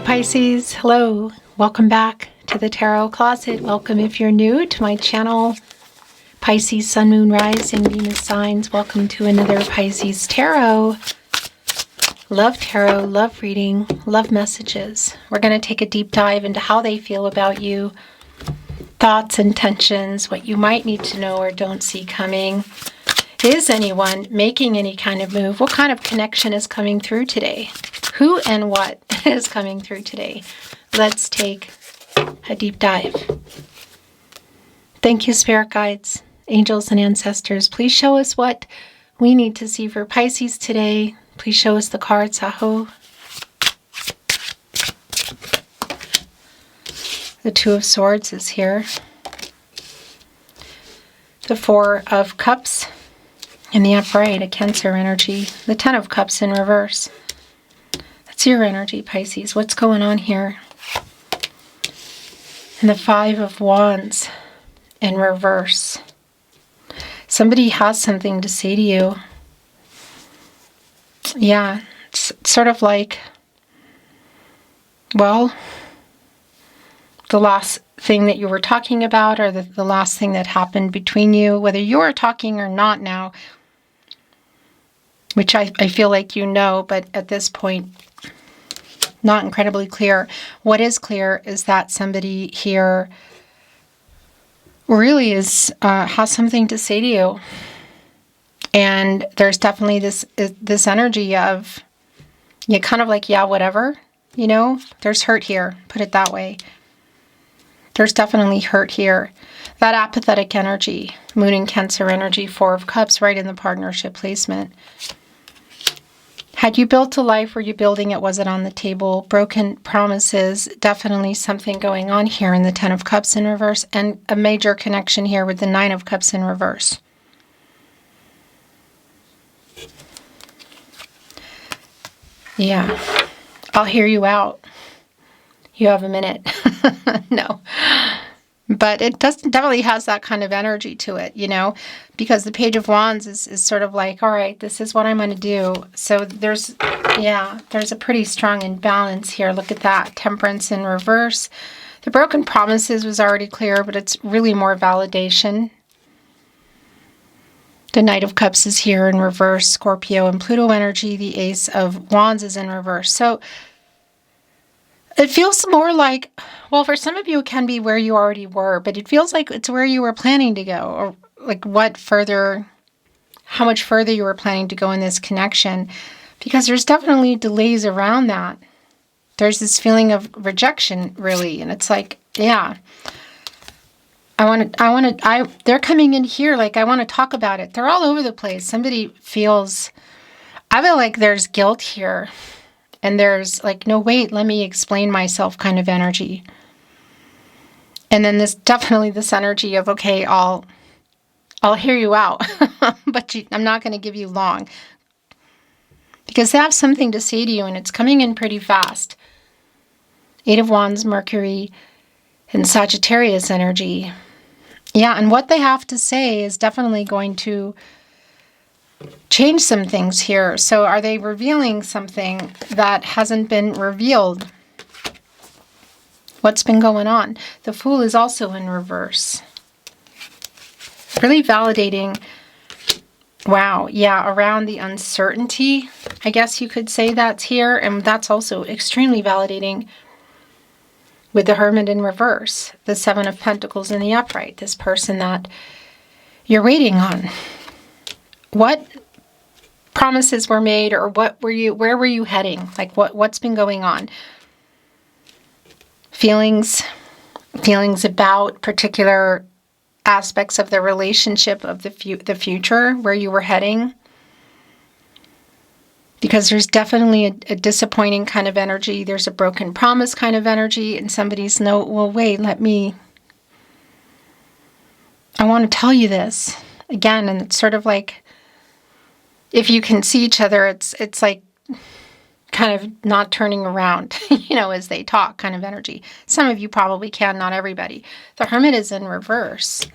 Pisces, hello. Welcome back to the Tarot Closet. Welcome if you're new to my channel. Pisces, Sun, Moon, Rising, Venus signs. Welcome to another Pisces Tarot. Love tarot, love reading, love messages. We're going to take a deep dive into how they feel about you, thoughts, intentions, what you might need to know or don't see coming. Is anyone making any kind of move? What kind of connection is coming through today? Who and what is coming through today? Let's take a deep dive. Thank you, spirit guides, angels, and ancestors. Please show us what we need to see for Pisces today. Please show us the cards, Aho. The Two of Swords is here. The Four of Cups in the upright, a Cancer energy. The Ten of Cups in reverse. That's your energy, Pisces. What's going on here? And the Five of Wands in reverse. Somebody has something to say to you. Yeah, it's sort of like, well, the last thing that you were talking about, or the last thing that happened between you, whether you are talking or not now, which I feel like you know, but at this point, not incredibly clear. What is clear is that somebody here really has something to say to you. And there's definitely this energy of, yeah, kind of like, yeah, whatever, you know, there's hurt here, put it that way. There's definitely hurt here. That apathetic energy, Moon and Cancer energy, Four of Cups, right in the partnership placement. Had you built a life? Were you building it? Was it on the table? Broken promises, definitely something going on here in the Ten of Cups in reverse, and a major connection here with the Nine of Cups in reverse. Yeah, I'll hear you out. You have a minute. No. But it definitely has that kind of energy to it, you know, because the Page of Wands is sort of like, all right, this is what I'm going to do. So there's a pretty strong imbalance here. Look at that. Temperance in reverse. The broken promises was already clear, but it's really more validation. The Knight of Cups is here in reverse. Scorpio and Pluto energy. The Ace of Wands is in reverse. So it feels more like, well, for some of you, it can be where you already were, but it feels like it's where you were planning to go, or like how much further you were planning to go in this connection, because there's definitely delays around that. There's this feeling of rejection, really, and it's like, yeah, they're coming in here, like, I want to talk about it. They're all over the place. I feel like there's guilt here. And there's like, no, wait, let me explain myself kind of energy. And then definitely this energy of, okay, I'll hear you out, but I'm not going to give you long. Because they have something to say to you, and it's coming in pretty fast. Eight of Wands, Mercury, and Sagittarius energy. Yeah, and what they have to say is definitely going to change some things here. So are they revealing something that hasn't been revealed? What's been going on? The Fool is also in reverse. Really validating, wow, yeah, around the uncertainty, I guess you could say that's here. And that's also extremely validating with the Hermit in reverse. The Seven of Pentacles in the upright. This person that you're waiting on. What promises were made, or where were you heading? Like what's been going on? Feelings about particular aspects of the relationship, of the future, where you were heading. Because there's definitely a disappointing kind of energy. There's a broken promise kind of energy, and somebody's well, wait, I want to tell you this again. And it's sort of like, if you can see each other, it's like kind of not turning around, you know, as they talk kind of energy. Some of you probably can, not everybody. The Hermit is in reverse.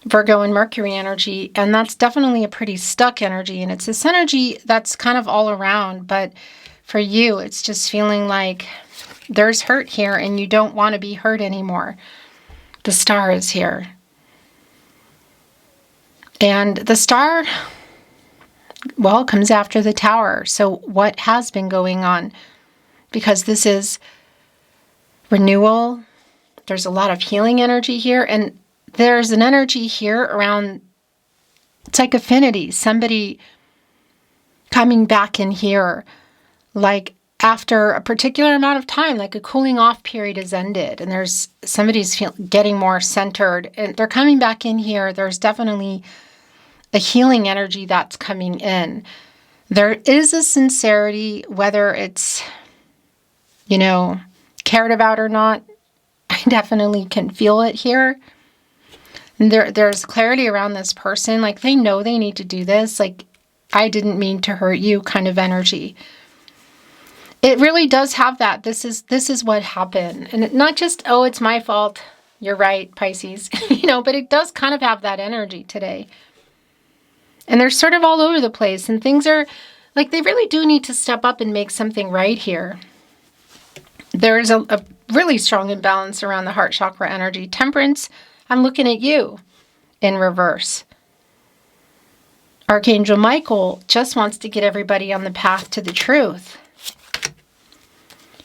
Virgo and Mercury energy, and that's definitely a pretty stuck energy, and it's this energy that's kind of all around, but For you, it's just feeling like there's hurt here and you don't want to be hurt anymore. The Star is here. And the Star, well, comes after the Tower. So what has been going on? Because this is renewal. There's a lot of healing energy here. And there's an energy here around, it's like affinity. Somebody coming back in here, like after a particular amount of time, like a cooling off period has ended. And there's somebody's getting more centered. And they're coming back in here. There's definitely a healing energy that's coming in. There is a sincerity, whether it's, cared about or not. I definitely can feel it here. There's clarity around this person. Like, they know they need to do this. Like, I didn't mean to hurt you kind of energy. It really does have that. This is what happened. And not just, oh, it's my fault. You're right, Pisces. But it does kind of have that energy today. And they're sort of all over the place. And things are, like, they really do need to step up and make something right here. There's a really strong imbalance around the heart chakra energy. Temperance, I'm looking at you in reverse. Archangel Michael just wants to get everybody on the path to the truth.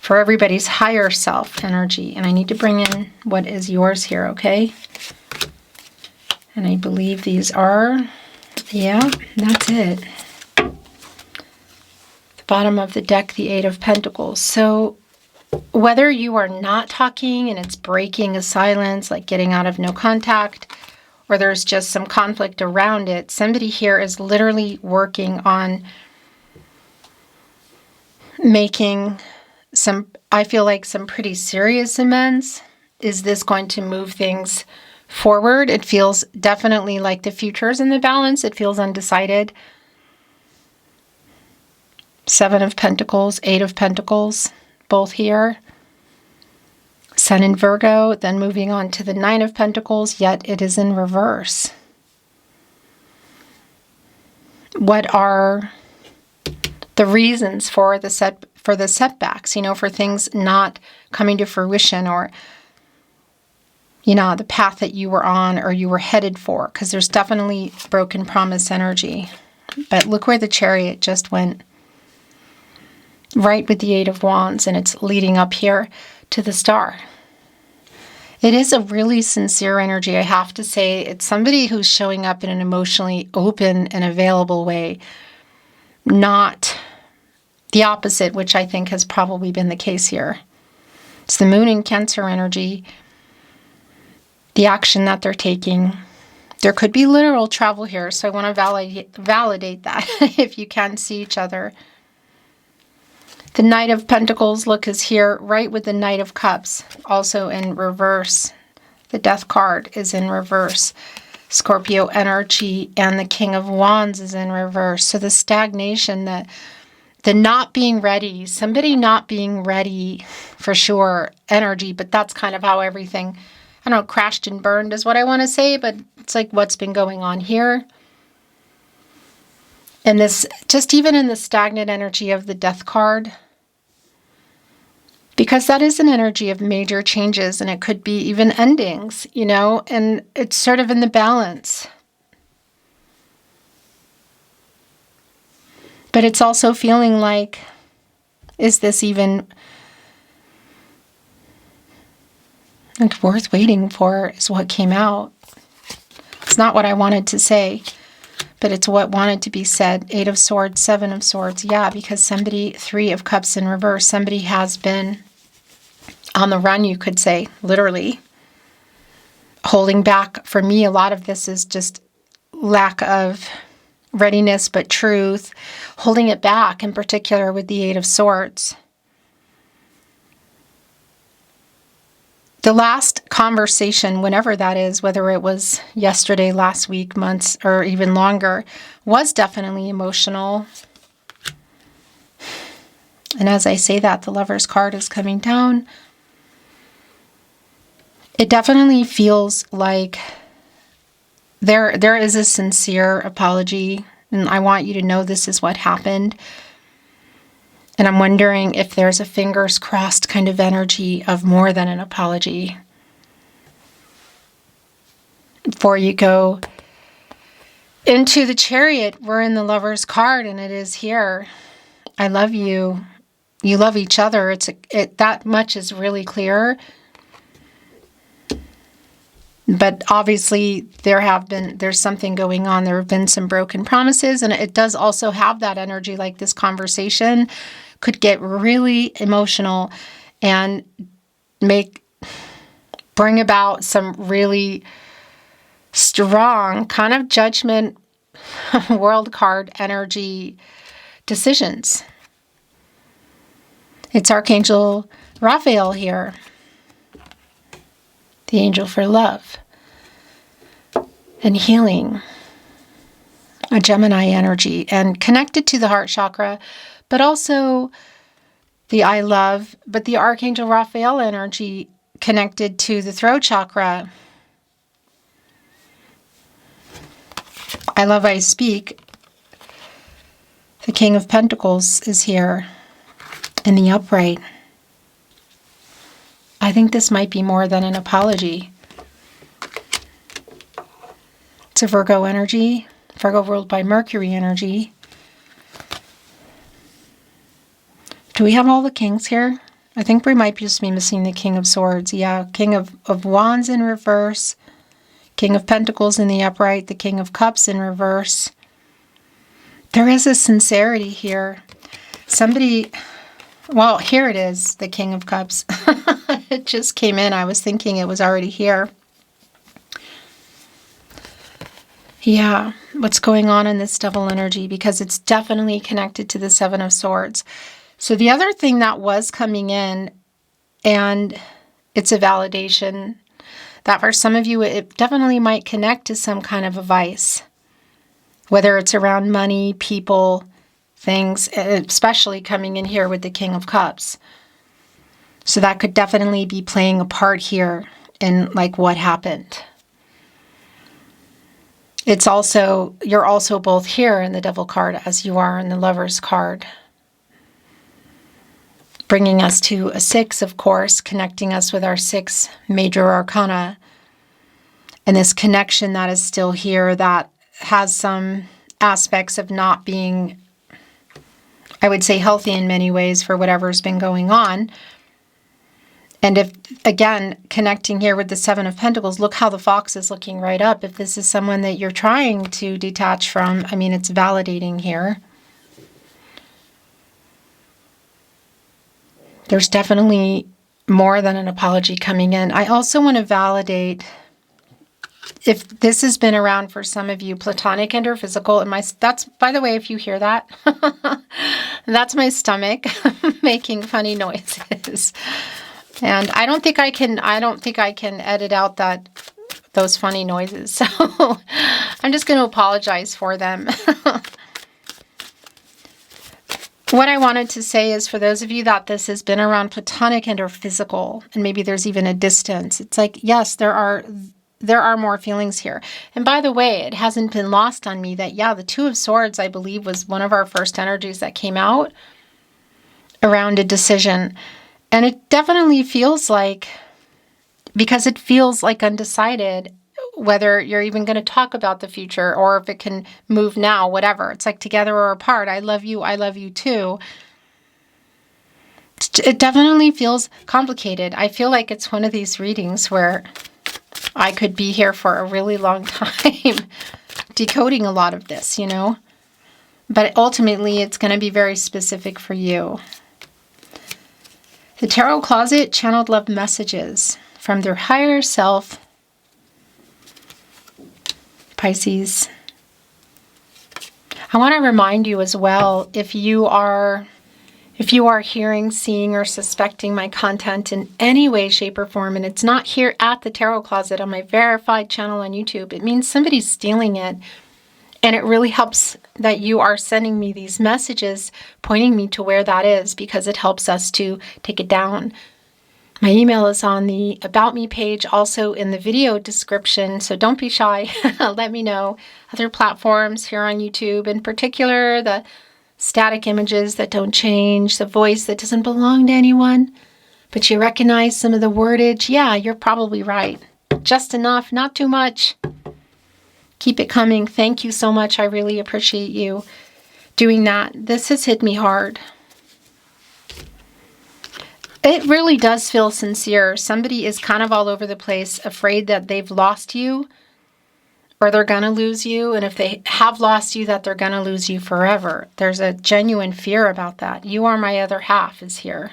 For everybody's higher self energy. And I need to bring in what is yours here, okay? And I believe these are, yeah, that's it. The bottom of the deck, the Eight of Pentacles. So whether you are not talking and it's breaking a silence, like getting out of no contact, or there's just some conflict around it, somebody here is literally working on making some, I feel like, some pretty serious amends. Is this going to move things forward? It feels definitely like the future is in the balance. It feels undecided. Seven of Pentacles, Eight of Pentacles, both here. Sun in Virgo, then moving on to the Nine of Pentacles, yet it is in reverse. What are the reasons for the setbacks, for things not coming to fruition, or the path that you were on or you were headed for? Because there's definitely broken promise energy. But look where the Chariot just went. Right with the Eight of Wands, and it's leading up here to the Star. It is a really sincere energy, I have to say. It's somebody who's showing up in an emotionally open and available way, not the opposite, which I think has probably been the case here. It's the Moon in Cancer energy, the action that they're taking. There could be literal travel here, so I want to validate that if you can see each other. The Knight of Pentacles, look, is here right with the Knight of Cups, also in reverse. The Death card is in reverse. Scorpio energy, and the King of Wands is in reverse. So the stagnation, the not being ready, somebody not being ready for sure energy, but that's kind of how everything, I don't know, crashed and burned is what I want to say, but it's like what's been going on here. And this, just even in the stagnant energy of the Death card, because that is an energy of major changes, and it could be even endings, and it's sort of in the balance. But it's also feeling like, is this even worth waiting for, is what came out. It's not what I wanted to say, but it's what wanted to be said. Eight of Swords, Seven of Swords. Yeah, because somebody, Three of Cups in reverse, somebody has been on the run, you could say, literally. Holding back. For me, a lot of this is just lack of readiness, but truth. Holding it back, in particular with the Eight of Swords. The last conversation, whenever that is, whether it was yesterday, last week, months, or even longer, was definitely emotional. And as I say that, the Lover's card is coming down. It definitely feels like there is a sincere apology, and I want you to know this is what happened. And I'm wondering if there's a fingers crossed kind of energy of more than an apology. Before you go into the Chariot, we're in the Lover's card, and it is here. I love you. You love each other. That much is really clear. But obviously there's something going on. There have been some broken promises, and it does also have that energy, like this conversation could get really emotional and bring about some really strong kind of judgment world card energy decisions. It's Archangel Raphael here, the angel for love and healing, a Gemini energy, and connected to the heart chakra, but also the I love, but the Archangel Raphael energy connected to the throat chakra. I love, I speak. The King of Pentacles is here in the upright. I think this might be more than an apology. It's a Virgo energy, Virgo ruled by Mercury energy. Do we have all the kings here? I think we might just be missing the King of Swords. Yeah, King of Wands in reverse, King of Pentacles in the upright, the King of Cups in reverse. There is a sincerity here. Well, here it is, the King of Cups. It just came in. I was thinking it was already here. Yeah, what's going on in this double energy? Because it's definitely connected to the Seven of Swords. So the other thing that was coming in, and it's a validation, that for some of you, it definitely might connect to some kind of a vice. Whether it's around money, people, things, especially coming in here with the King of Cups. So that could definitely be playing a part here in like what happened. You're also both here in the Devil card as you are in the Lover's card. Bringing us to a 6, of course, connecting us with our 6 major arcana. And this connection that is still here that has some aspects of not being, I would say, healthy in many ways for whatever's been going on. And if, again, connecting here with the Seven of Pentacles, look how the fox is looking right up. If this is someone that you're trying to detach from, I mean, it's validating here. There's definitely more than an apology coming in. I also want to validate, if this has been around for some of you, platonic and or physical, and that's, by the way, if you hear that, that's my stomach making funny noises. And I don't think I can edit out those funny noises. So I'm just going to apologize for them. What I wanted to say is, for those of you that this has been around platonic and or physical, and maybe there's even a distance, it's like, yes, there are more feelings here. And by the way, it hasn't been lost on me that, yeah, the Two of Swords, I believe, was one of our first energies that came out around a decision. And it definitely feels like, because it feels like undecided whether you're even going to talk about the future or if it can move now, whatever. It's like together or apart. I love you too. It definitely feels complicated. I feel like it's one of these readings where I could be here for a really long time decoding a lot of this, you know. But ultimately, it's going to be very specific for you. The Tarot Closet channeled love messages from their higher self, Pisces. I want to remind you as well, if you are hearing, seeing, or suspecting my content in any way, shape, or form, and it's not here at the Tarot Closet on my verified channel on YouTube, it means somebody's stealing it. And it really helps that you are sending me these messages, pointing me to where that is, because it helps us to take it down. My email is on the About Me page, also in the video description, so don't be shy. Let me know. Other platforms here on YouTube, in particular, the static images that don't change, the voice that doesn't belong to anyone, but you recognize some of the wordage. Yeah, you're probably right. Just enough, not too much. Keep it coming. Thank you so much. I really appreciate you doing that. This has hit me hard. It really does feel sincere. Somebody is kind of all over the place, afraid that they've lost you or they're going to lose you. And if they have lost you, that they're going to lose you forever. There's a genuine fear about that. You are my other half is here.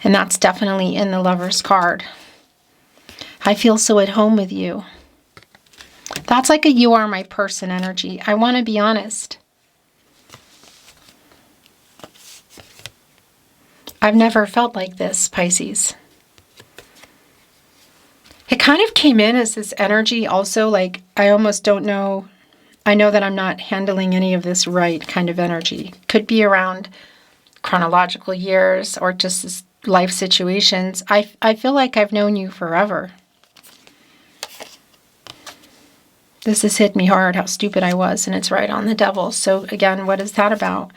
And that's definitely in the Lover's card. I feel so at home with you. That's like a you are my person energy. I want to be honest. I've never felt like this, Pisces. It kind of came in as this energy also, like, I almost don't know. I know that I'm not handling any of this right kind of energy. Could be around chronological years or just this life situations. I feel like I've known you forever. This has hit me hard, how stupid I was, and it's right on the devil. So again, what is that about?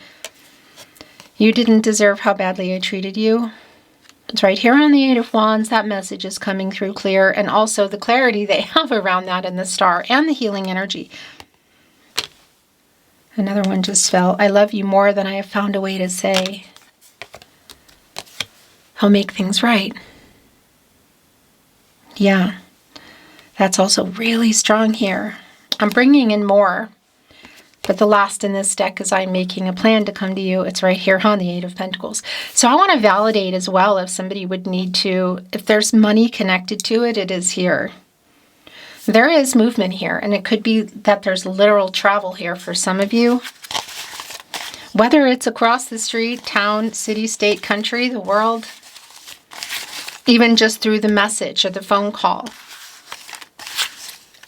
You didn't deserve how badly I treated you. It's right here on the Eight of Wands. That message is coming through clear, and also the clarity they have around that in the star and the healing energy. Another one just fell. I love you more than I have found a way to say. I'll make things right. Yeah, that's also really strong here. I'm bringing in more, but the last in this deck is I'm making a plan to come to you. It's right here on the Eight of Pentacles. So I want to validate as well if somebody would need to, if there's money connected to it, it is here. There is movement here, and it could be that there's literal travel here for some of you. Whether it's across the street, town, city, state, country, the world, even just through the message or the phone call.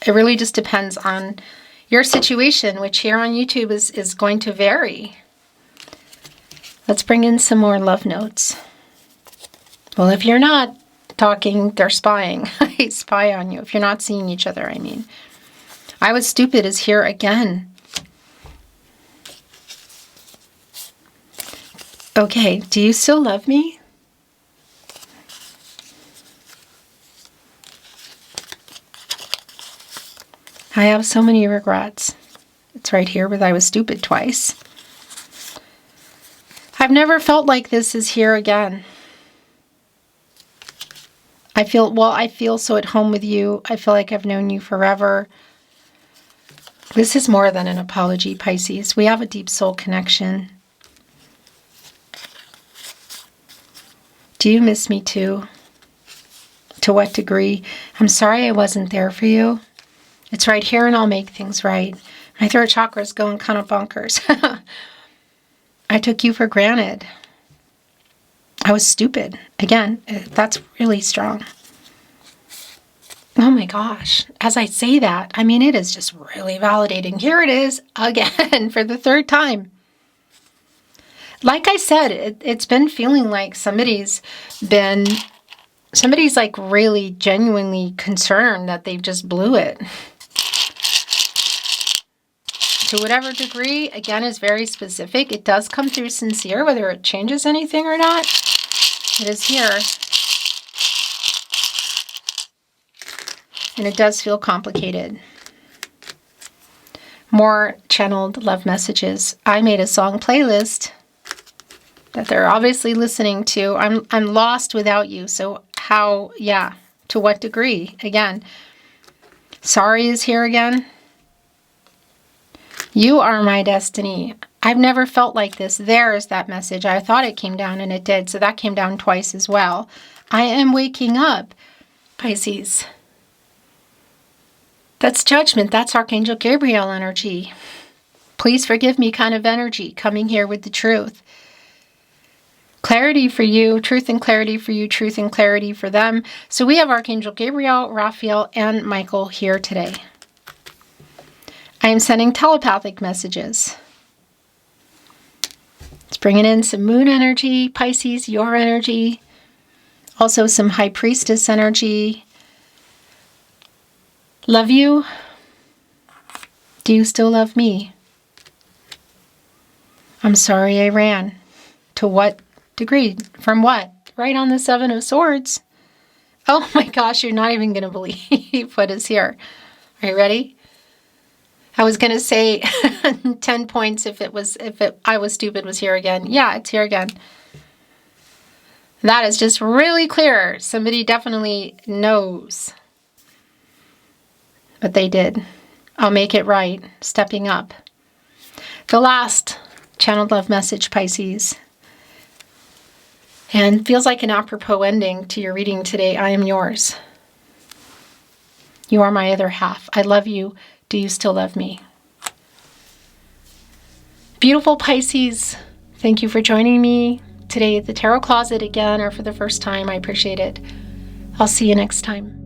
It really just depends on your situation, which here on YouTube is going to vary. Let's bring in some more love notes. Well, if you're not talking, they're spying. I spy on you. If you're not seeing each other, I mean. I was stupid is here again. Okay, do you still love me? I have so many regrets. It's right here with I was stupid twice. I've never felt like this is here again. I feel so at home with you. I feel like I've known you forever. This is more than an apology, Pisces. We have a deep soul connection. Do you miss me too? To what degree? I'm sorry I wasn't there for you. It's right here and I'll make things right. My throat chakra is going kind of bonkers. I took you for granted. I was stupid. Again, that's really strong. Oh my gosh. As I say that, I mean, it is just really validating. Here it is again for the third time. Like I said, it's been feeling like somebody's like really genuinely concerned that they've just blew it. To whatever degree, again, is very specific. It does come through sincere, whether it changes anything or not. It is here. And it does feel complicated. More channeled love messages. I made a song playlist that they're obviously listening to. I'm lost without you. So how, yeah, to what degree? Again, sorry is here again. You are my destiny. I've never felt like this. There is that message. I thought it came down and it did. So that came down twice as well. I am waking up, Pisces. That's judgment. That's Archangel Gabriel energy. Please forgive me kind of energy coming here with the truth. Clarity for you, truth and clarity for you, truth and clarity for them. So we have Archangel Gabriel, Raphael, and Michael here today. I am sending telepathic messages. It's bringing in some moon energy, Pisces, your energy. Also some high priestess energy. Love you. Do you still love me? I'm sorry I ran. To what degree? From what? Right on the Seven of Swords. Oh my gosh, you're not even going to believe what is here. Are you ready? I was going to say 10 points if I was stupid was here again. Yeah, it's here again. That is just really clear. Somebody definitely knows. But they did. I'll make it right. Stepping up. The last channeled love message, Pisces. And feels like an apropos ending to your reading today. I am yours. You are my other half. I love you. Do you still love me? Beautiful Pisces. Thank you for joining me today at the Tarot Closet again, or for the first time. I appreciate it. I'll see you next time.